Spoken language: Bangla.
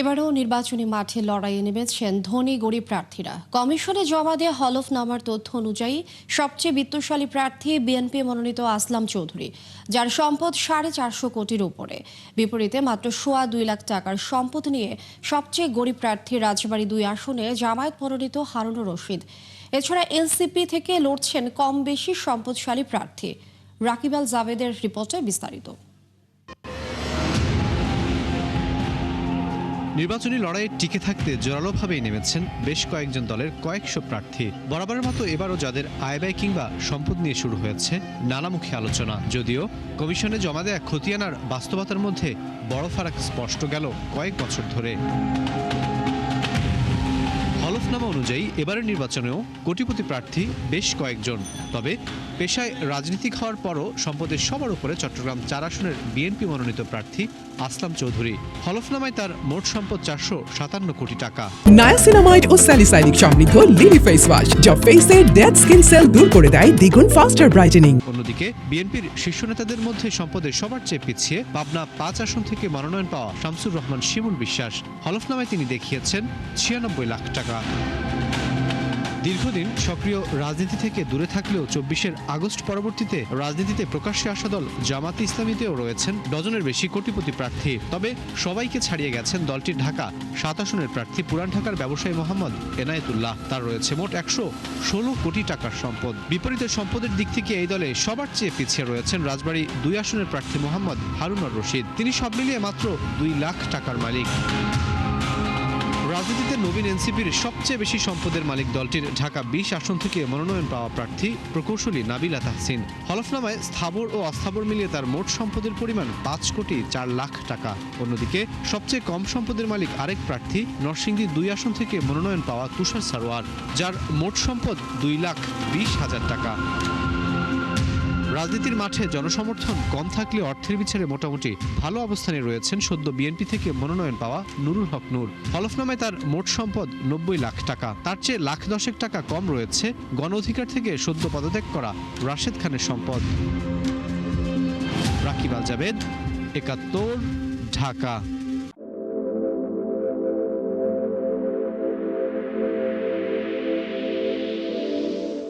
এবারেও নির্বাচনী মাঠে লড়াইয়ে নেমেছেন ধনী গরিব প্রার্থীরা। কমিশনে জমা দেওয়া হলফনামার তথ্য অনুযায়ী সবচেয়ে বিত্তশালী প্রার্থী বিএনপি মনোনীত আসলাম চৌধুরী, যার সম্পদ 450 কোটির উপরে। বিপরীতে মাত্র 2.25 লাখ টাকার সম্পদ নিয়ে সবচেয়ে গরিব প্রার্থী রাজবাড়ী 2 আসনে জামায়াত মনোনীত হারুনুর রশিদ। এছাড়া এনসিপি থেকে লড়ছেন কম বেশি সম্পদশালী প্রার্থী। রাকিব আল জাবেদের রিপোর্টে বিস্তারিত। নির্বাচনী লড়াইয়ে টিকে থাকতে জোরালোভাবেই নেমেছেন বেশ কয়েকজন দলের কয়েকশো প্রার্থী। বরাবরের মতো এবারও যাদের আয় ব্যয় কিংবা সম্পদ নিয়ে শুরু হয়েছে নানামুখী আলোচনা। যদিও কমিশনে জমা দেয়া খতিয়ানার বাস্তবতার মধ্যে বড় ফারাক স্পষ্ট গেল কয়েক বছর ধরে। হলফনামা অনুযায়ী এবারের নির্বাচনেও কোটিপতি প্রার্থী বেশ কয়েকজন। তবে পেশায় রাজনীতিক হওয়ার পরও সম্পদের সবার উপরে চট্টগ্রাম 4 আসনের বিএনপি মনোনীত প্রার্থী আসলাম চৌধুরী। হলফনামায় তার মোট সম্পদ 457 কোটি টাকা। নায়াসিনামাইড ও স্যালিসাইলিক সমৃদ্ধ লিলি ফেস ওয়াশ, যা ফেসের ডেড স্কিন সেল দূর করে দেয় দ্বিগুণ ফাস্টার ব্রাইটেনিং। অন্যদিকে বিএনপির শীর্ষ নেতাদের মধ্যে সম্পদের সবার চেয়ে পিছিয়ে পাবনা 5 আসন থেকে মনোনয়ন পাওয়া শামসুর রহমান শিমুল বিশ্বাস। হলফনামায় তিনি দেখিয়েছেন 96 লাখ টাকা। দীর্ঘদিন সক্রিয় রাজনীতি থেকে দূরে থাকলেও 24 আগস্ট পরবর্তীতে রাজনীতিতে প্রকাশ্যে আসা দল জামাতে ইসলামীতেও রয়েছেন ডজনের বেশি কোটিপতি প্রার্থী। তবে সবাইকে ছাড়িয়ে গেছেন দলটির ঢাকা 7 আসনের প্রার্থী পুরান ঢাকার ব্যবসায়ী মোহাম্মদ এনায়েতুল্লাহ। তার রয়েছে মোট 116 কোটি টাকার সম্পদ। বিপরীতে সম্পদের দিক থেকে এই দলে সবার চেয়ে পিছিয়ে রয়েছেন রাজবাড়ী 2 আসনের প্রার্থী মোহাম্মদ হারুনুর রশিদ। তিনি সব মিলিয়ে মাত্র 2 লাখ টাকার মালিক। রাজনীতিতে নবীন এনসিপির সবচেয়ে বেশি সম্পদের মালিক দলটির ঢাকা 20 আসন থেকে মনোনয়ন পাওয়া প্রার্থী প্রকৌশলী নাবিলা তাহসিন। হলফনামায় স্থাবর ও অস্থাবর মিলিয়ে তার মোট সম্পদের পরিমাণ 5 কোটি 4 লাখ টাকা। অন্যদিকে সবচেয়ে কম সম্পদের মালিক আরেক প্রার্থী নরসিংদী 2 আসন থেকে মনোনয়ন পাওয়া তুষার সারোয়ার, যার মোট সম্পদ 2,20,000 টাকা। রাজনীতির মাঠে জনসমর্থন কম থাকলে অর্থের বিচারে মোটামুটি ভালো অবস্থানে রয়েছেন সদ্য বিএনপি থেকে মনোনয়ন পাওয়া নুরুল হক নূর। হলফনামায় তার মোট সম্পদ 90 লাখ টাকা। তার চেয়ে 1,10,000 টাকা কম রয়েছে গণ অধিকার থেকে সদ্য পদত্যাগ করা রাশেদ খানের সম্পদ। রাকিব আল জাবেদ, 71, ঢাকা।